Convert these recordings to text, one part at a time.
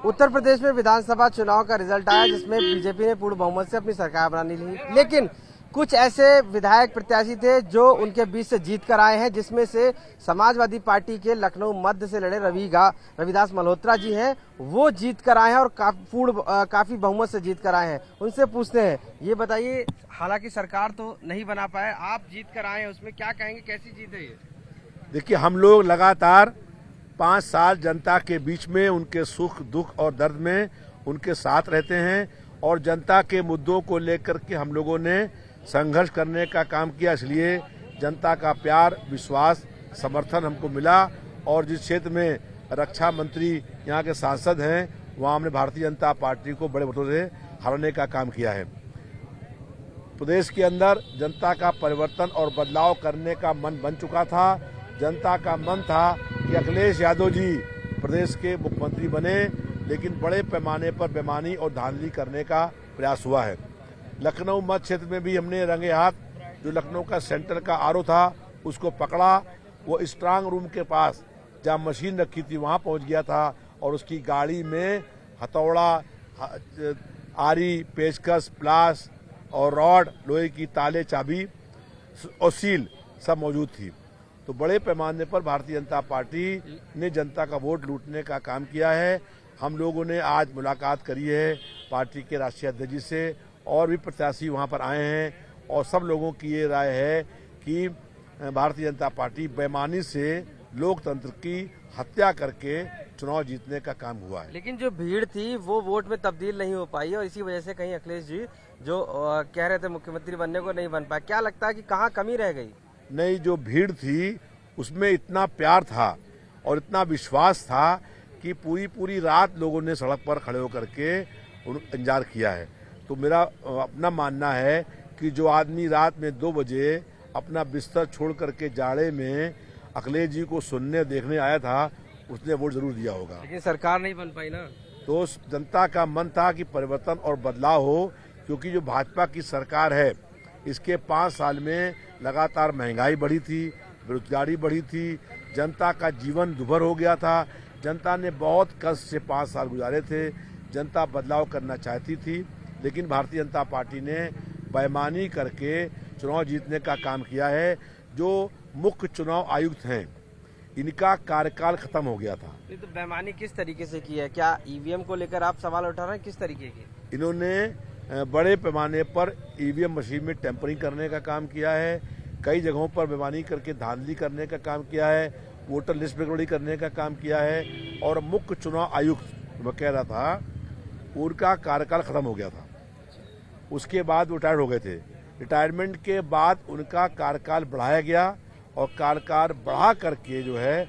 उत्तर प्रदेश में विधानसभा चुनाव का रिजल्ट आया जिसमें बीजेपी ने पूर्ण बहुमत से अपनी सरकार बना ली, लेकिन कुछ ऐसे विधायक प्रत्याशी थे जो उनके बीच से जीत कर आए हैं, जिसमें से समाजवादी पार्टी के लखनऊ मध्य से लड़े रविदास मल्होत्रा जी हैं। वो जीत कर आए हैं और काफी बहुमत से जीत कर आए हैं। उनसे पूछते हैं, ये बताइए, हालांकि सरकार तो नहीं बना पाए, आप जीत कर आए हैं, उसमें क्या कहेंगे, कैसी जीत है ये? देखिए, हम लोग लगातार 5 साल जनता के बीच में उनके सुख दुख और दर्द में उनके साथ रहते हैं और जनता के मुद्दों को लेकर के हम लोगों ने संघर्ष करने का काम किया। इसलिए जनता का प्यार, विश्वास, समर्थन हमको मिला और जिस क्षेत्र में रक्षा मंत्री यहाँ के सांसद हैं, वहाँ हमने भारतीय जनता पार्टी को बड़े वोटों से हराने का काम किया है। प्रदेश के अंदर जनता का परिवर्तन और बदलाव करने का मन बन चुका था। जनता का मन था कि अखिलेश यादव जी प्रदेश के मुख्यमंत्री बने, लेकिन बड़े पैमाने पर बेईमानी और धांधली करने का प्रयास हुआ है। लखनऊ मध्य क्षेत्र में भी हमने रंगे हाथ जो लखनऊ का सेंटर का आरओ था उसको पकड़ा। वो स्ट्रांग रूम के पास जहाँ मशीन रखी थी वहाँ पहुँच गया था और उसकी गाड़ी में हथौड़ा, आरी, पेचकस, प्लास और रॉड, लोहे की ताले, चाबी और सील सब मौजूद थी। तो बड़े पैमाने पर भारतीय जनता पार्टी ने जनता का वोट लूटने का काम किया है। हम लोगों ने आज मुलाकात करी है पार्टी के राष्ट्रीय अध्यक्ष जी से और भी प्रत्याशी वहां पर आए हैं और सब लोगों की ये राय है कि भारतीय जनता पार्टी बेईमानी से लोकतंत्र की हत्या करके चुनाव जीतने का काम हुआ है। लेकिन जो भीड़ थी वो वोट में तब्दील नहीं हो पाई और इसी वजह से कहीं अखिलेश जी जो कह रहे थे मुख्यमंत्री बनने को नहीं बन पाए। क्या लगता है कि कहाँ कमी रह गई? नहीं, जो भीड़ थी उसमें इतना प्यार था और इतना विश्वास था कि पूरी रात लोगों ने सड़क पर खड़े होकर के इंतजार किया है। तो मेरा अपना मानना है कि जो आदमी रात में 2 बजे अपना बिस्तर छोड़ करके जाड़े में अखिलेश जी को सुनने देखने आया था, उसने वोट जरूर दिया होगा। लेकिन सरकार नहीं बन पाई ना। तो जनता का मन था कि परिवर्तन और बदलाव हो, क्योंकि जो भाजपा की सरकार है इसके 5 साल में लगातार महंगाई बढ़ी थी, बेरोजगारी बढ़ी थी, जनता का जीवन दुभर हो गया था। जनता ने बहुत कष्ट से 5 साल गुजारे थे। जनता बदलाव करना चाहती थी, लेकिन भारतीय जनता पार्टी ने बेईमानी करके चुनाव जीतने का काम किया है। जो मुख्य चुनाव आयुक्त हैं, इनका कार्यकाल खत्म हो गया था। तो बेईमानी किस तरीके से की है? क्या ईवीएम को लेकर आप सवाल उठा रहे हैं? किस तरीके की? इन्होंने बड़े पैमाने पर ईवीएम मशीन में टेम्परिंग करने का काम किया है। कई जगहों पर बेईमानी करके धांधली करने का काम किया है। वोटर लिस्ट में गड़बड़ी करने का काम किया है। और मुख्य चुनाव आयुक्त मैं कह रहा था, उनका कार्यकाल खत्म हो गया था। उसके बाद वो रिटायर्ड हो गए थे। रिटायरमेंट के बाद उनका कार्यकाल बढ़ाया गया और कार्यकाल बढ़ा करके जो है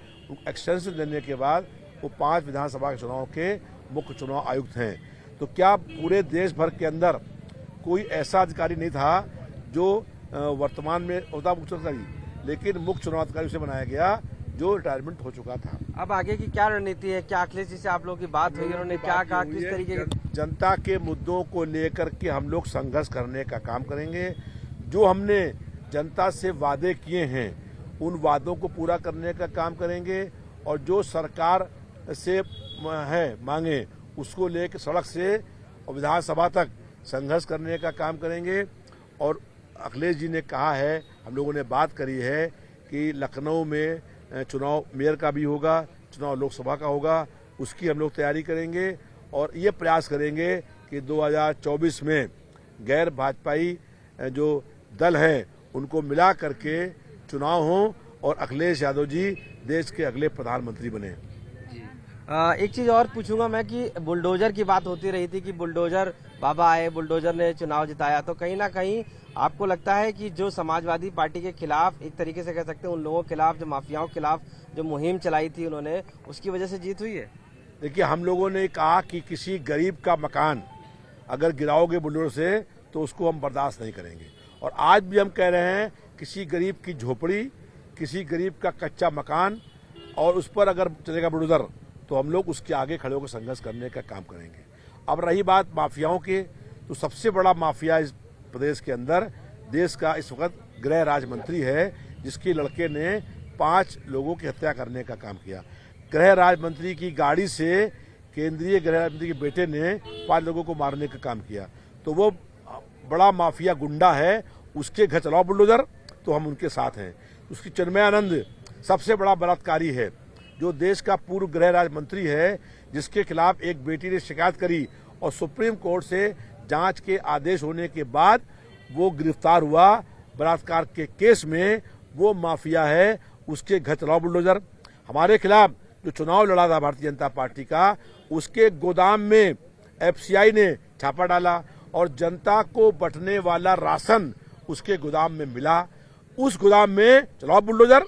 एक्सटेंशन देने के बाद वो 5 विधानसभा के चुनाव के मुख्य चुनाव आयुक्त हैं। तो क्या पूरे देश भर के अंदर कोई ऐसा अधिकारी नहीं था जो वर्तमान में होता मुख्य अधिकारी, लेकिन मुख्य चुनाव अधिकारी उसे बनाया गया जो रिटायरमेंट हो चुका था। अब आगे की क्या रणनीति है? क्या अखिलेश जी से आप लोगों की बात हुई? उन्होंने क्या कहा? किस तरीके जनता के मुद्दों को लेकर के हम लोग संघर्ष करने का काम करेंगे। जो हमने जनता से वादे किए हैं उन वादों को पूरा करने का काम करेंगे और जो सरकार से है मांगे उसको लेकर सड़क से और विधानसभा तक संघर्ष करने का काम करेंगे। और अखिलेश जी ने कहा है, हम लोगों ने बात करी है कि लखनऊ में चुनाव मेयर का भी होगा, चुनाव लोकसभा का होगा, उसकी हम लोग तैयारी करेंगे और ये प्रयास करेंगे कि 2024 में गैर भाजपाई जो दल है उनको मिला करके चुनाव हो और अखिलेश यादव जी देश के अगले प्रधानमंत्री बने। एक चीज और पूछूंगा मैं कि बुलडोजर की बात होती रही थी कि बुलडोजर बाबा आए, बुलडोजर ने चुनाव जिताया, तो कहीं ना कहीं आपको लगता है कि जो समाजवादी पार्टी के खिलाफ, एक तरीके से कह सकते हैं उन लोगों के खिलाफ, जो माफियाओं के खिलाफ जो मुहिम चलाई थी उन्होंने, उसकी वजह से जीत हुई है? देखिए, हम लोगों ने कहा कि किसी गरीब का मकान अगर गिराओगे बुलडोजर से तो उसको हम बर्दाश्त नहीं करेंगे। और आज भी हम कह रहे हैं, किसी गरीब की झोपड़ी, किसी गरीब का कच्चा मकान और उस पर अगर चलेगा बुलडोजर तो हम लोग उसके आगे खड़े होकर संघर्ष करने का काम करेंगे। अब रही बात माफियाओं की, तो सबसे बड़ा माफिया इस प्रदेश के अंदर देश का इस वक्त गृह राज्य मंत्री है, जिसके लड़के ने 5 लोगों की हत्या करने का काम किया। गृह राज्य मंत्री की गाड़ी से केंद्रीय गृह मंत्री के बेटे ने 5 लोगों को मारने का काम किया, तो वो बड़ा माफिया गुंडा है, उसके घर चलाओ बुलडोजर, तो हम उनके साथ हैं। उसकी चिन्मयानंद सबसे बड़ा बलात्कारी है, जो देश का पूर्व गृह राज्य मंत्री है, जिसके खिलाफ एक बेटी ने शिकायत करी और सुप्रीम कोर्ट से जांच के आदेश होने के बाद वो गिरफ्तार हुआ बलात्कार के केस में। वो माफिया है, उसके घर चलाओ बुलडोजर। हमारे खिलाफ जो चुनाव लड़ा था भारतीय जनता पार्टी का, उसके गोदाम में एफसीआई ने छापा डाला और जनता को बंटने वाला राशन उसके गोदाम में मिला। उस गोदाम में चलाओ बुलडोजर,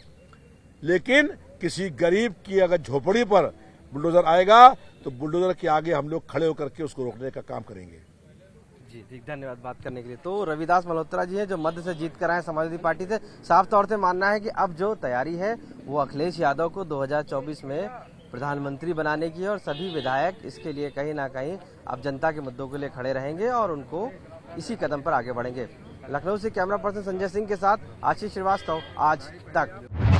लेकिन किसी गरीब की अगर झोपड़ी पर बुलडोजर आएगा तो बुलडोजर के आगे हम लोग खड़े होकर के उसको रोकने का काम करेंगे। जी ठीक, धन्यवाद बात करने के लिए। तो रविदास मल्होत्रा जी हैं जो मध्य से जीत कर आए समाजवादी पार्टी से। साफ तौर से मानना है कि अब जो तैयारी है वो अखिलेश यादव को 2024 में प्रधानमंत्री बनाने की है और सभी विधायक इसके लिए कहीं ना कहीं अब जनता के मुद्दों के लिए खड़े रहेंगे और उनको इसी कदम पर आगे बढ़ेंगे। लखनऊ से कैमरा पर्सन संजय सिंह के साथ आशीष श्रीवास्तव, आज तक।